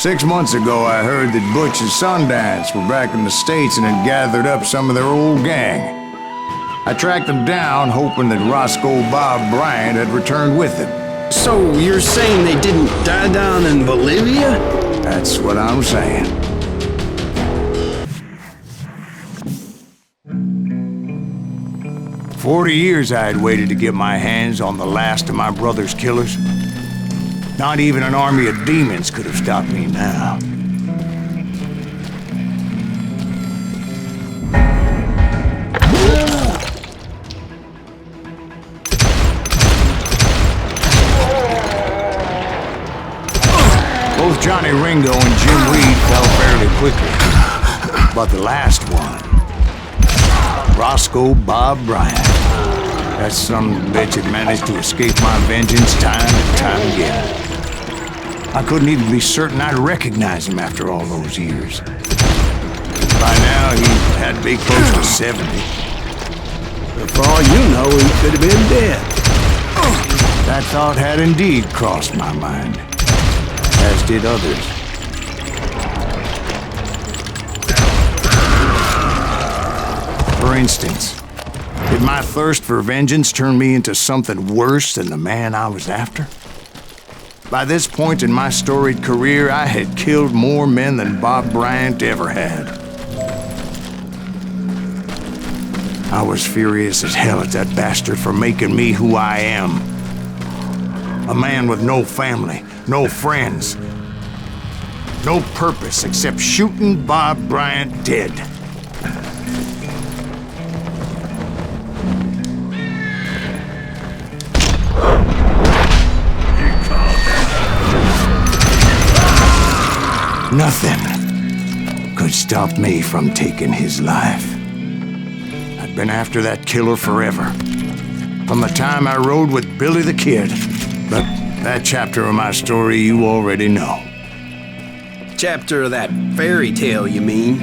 6 months ago, I heard that Butch and Sundance were back in the States and had gathered up some of their old gang. I tracked them down, hoping that Roscoe Bob Bryant had returned with them. So you're saying they didn't die down in Bolivia? That's what I'm saying. For 40 years I had waited to get my hands on the last of my brother's killers. Not even an army of demons could have stopped me now. Both Johnny Ringo and Jim Reed fell fairly quickly. But the last one, Roscoe Bob Bryant, that son of a bitch had managed to escape my vengeance time and time again. I couldn't even be certain I'd recognize him after all those years. By now, he had to be close to 70. But for all you know, he could have been dead. That thought had indeed crossed my mind, as did others. For instance, did my thirst for vengeance turn me into something worse than the man I was after? By this point in my storied career, I had killed more men than Bob Bryant ever had. I was furious as hell at that bastard for making me who I am. A man with no family, no friends, no purpose except shooting Bob Bryant dead. Nothing could stop me from taking his life. I'd been after that killer forever, from the time I rode with Billy the Kid. But that chapter of my story you already know. Chapter of that fairy tale, you mean?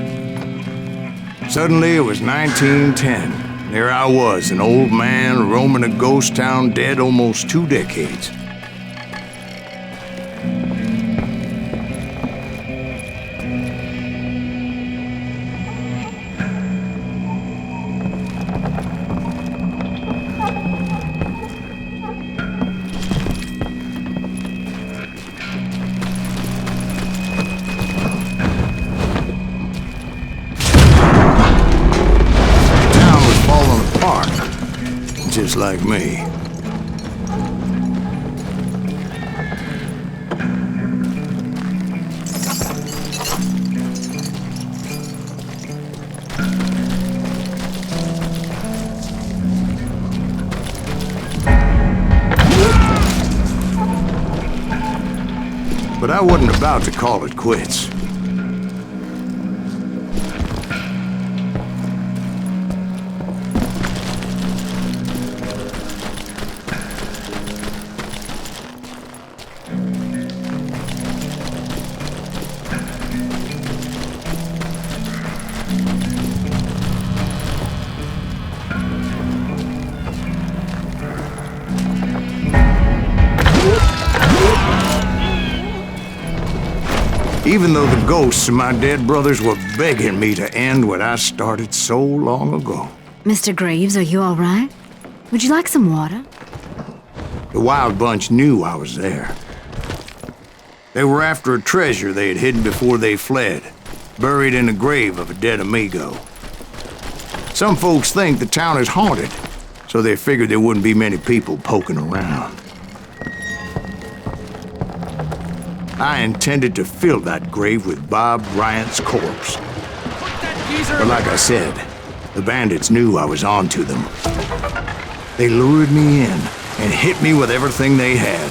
Suddenly it was 1910. There I was, an old man roaming a ghost town dead almost 2 decades. Just like me. But I wasn't about to call it quits. Even though the ghosts of my dead brothers were begging me to end what I started so long ago. Mr. Graves, are you all right? Would you like some water? The Wild Bunch knew I was there. They were after a treasure they had hidden before they fled, buried in the grave of a dead amigo. Some folks think the town is haunted, so they figured there wouldn't be many people poking around. I intended to fill that grave with Bob Bryant's corpse. But like I said, the bandits knew I was on to them. They lured me in and hit me with everything they had.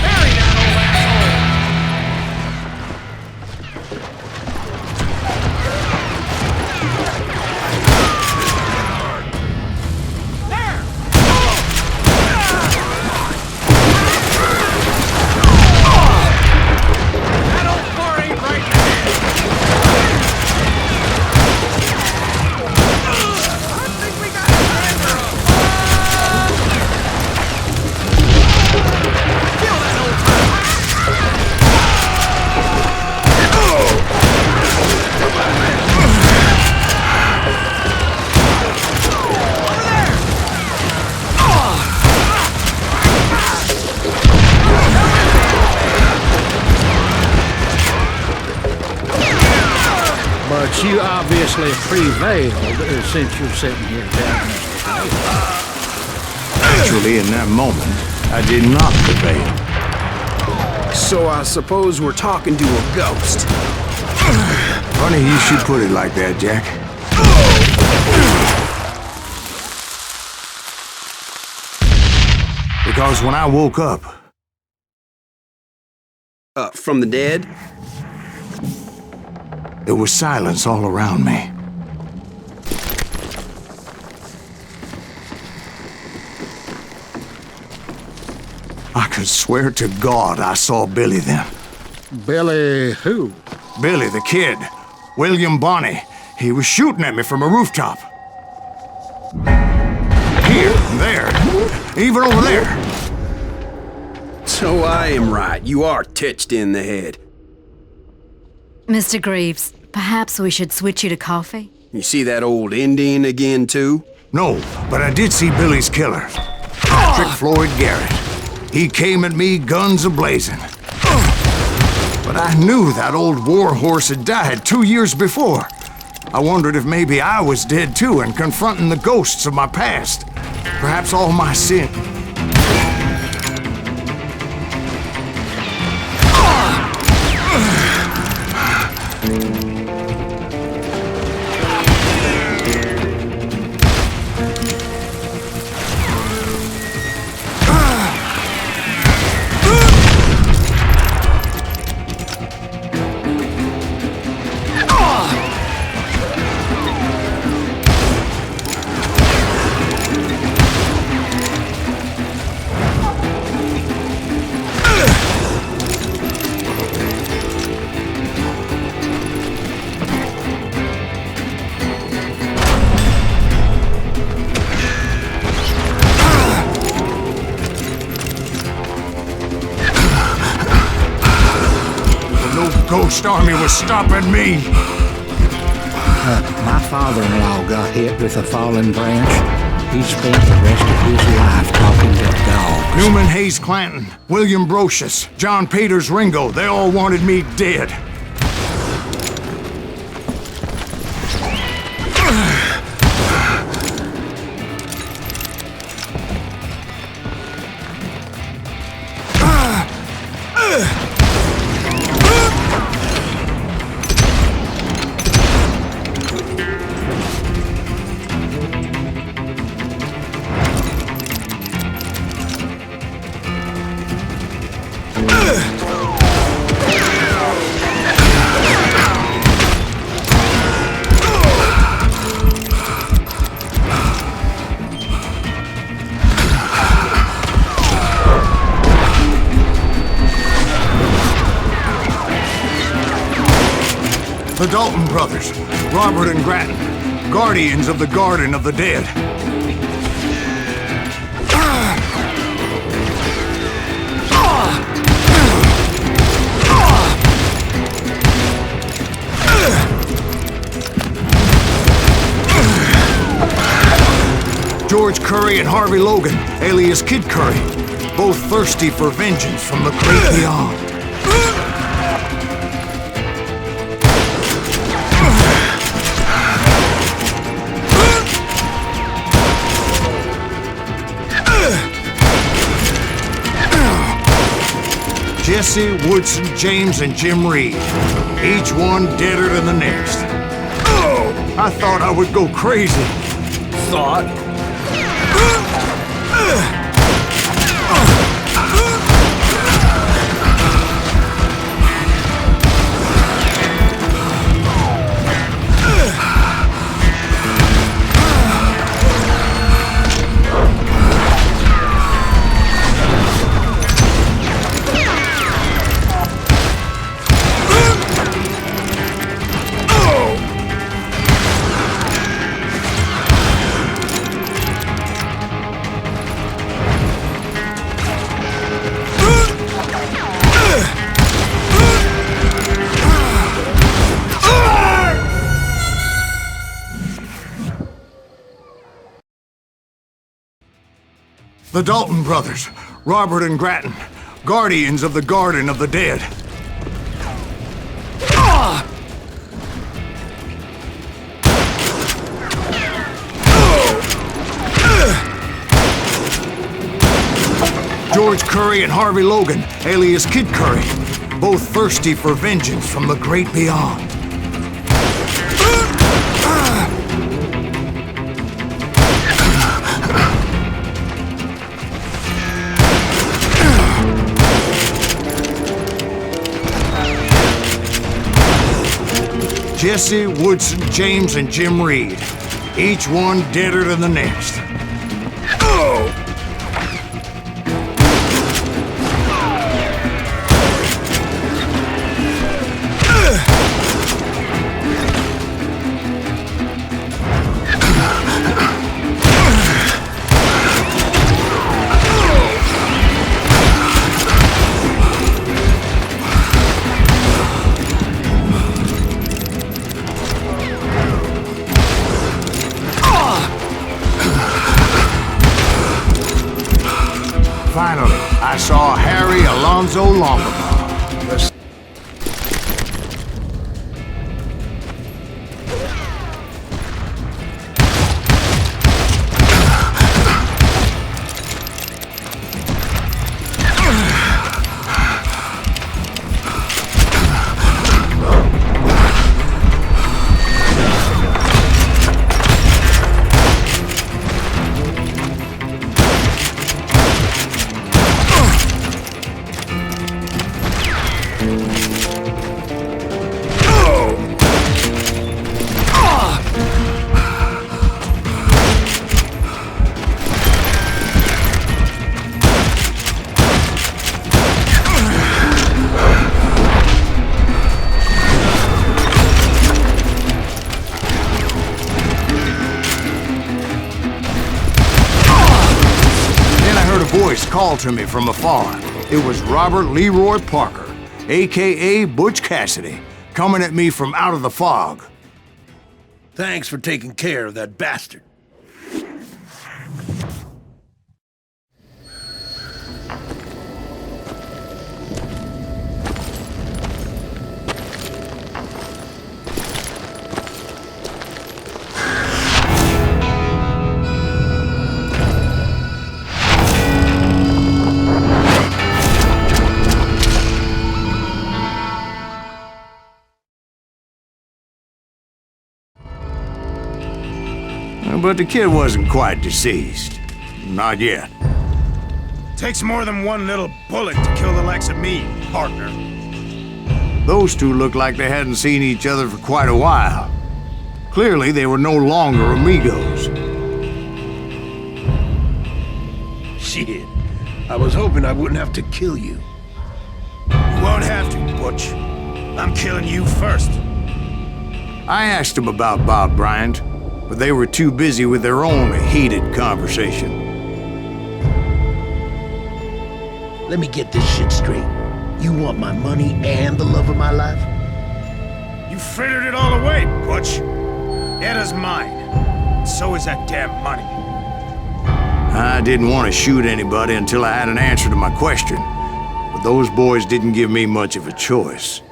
Bury that old guess you obviously prevailed since you're sitting here telling us today. Actually, in that moment, I did not prevail. So I suppose we're talking to a ghost. Funny you should put it like that, Jack. Because when I woke up... From the dead? There was silence all around me. I could swear to God I saw Billy then. Billy who? Billy, the kid. William Bonney. He was shooting at me from a rooftop. Here, there, even over there. So I am right. You are titched in the head. Mr. Greaves, perhaps we should switch you to coffee? You see that old Indian again, too? No, but I did see Billy's killer. Patrick Floyd Garrett. He came at me, guns a-blazing. But I knew that old war horse had died 2 years before. I wondered if maybe I was dead too and confronting the ghosts of my past. Perhaps all my sin. Ghost army was stopping me. My father-in-law got hit with a fallen branch. He spent the rest of his life talking to dogs. Newman Hayes Clanton, William Brocious, John Peters Ringo, they all wanted me dead. The Dalton brothers, Robert and Grattan, guardians of the Garden of the Dead. George Curry and Harvey Logan, alias Kid Curry, both thirsty for vengeance from the great beyond. Jesse, Woodson, James, and Jim Reed. Each one deader than the next. I thought I would go crazy. Thought? The Dalton brothers, Robert and Grattan, guardians of the Garden of the Dead. George Curry and Harvey Logan, alias Kid Curry, both thirsty for vengeance from the great beyond. Jesse, Woodson, James, and Jim Reed. Each one deader than the next. Finally, I saw Harry Alonzo Longabaugh. Voice called to me from afar. It was Robert Leroy Parker, a.k.a. Butch Cassidy, coming at me from out of the fog. Thanks for taking care of that bastard. But the kid wasn't quite deceased. Not yet. Takes more than one little bullet to kill the likes of me, partner. Those two looked like they hadn't seen each other for quite a while. Clearly, they were no longer amigos. Shit. I was hoping I wouldn't have to kill you. You won't have to, Butch. I'm killing you first. I asked them about Bob Bryant, but they were too busy with their own heated conversation. Let me get this shit straight. You want my money and the love of my life? You frittered it all away, Butch. Eda's mine. So is that damn money. I didn't want to shoot anybody until I had an answer to my question, but those boys didn't give me much of a choice.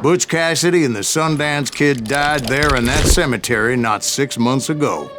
Butch Cassidy and the Sundance Kid died there in that cemetery not 6 months ago.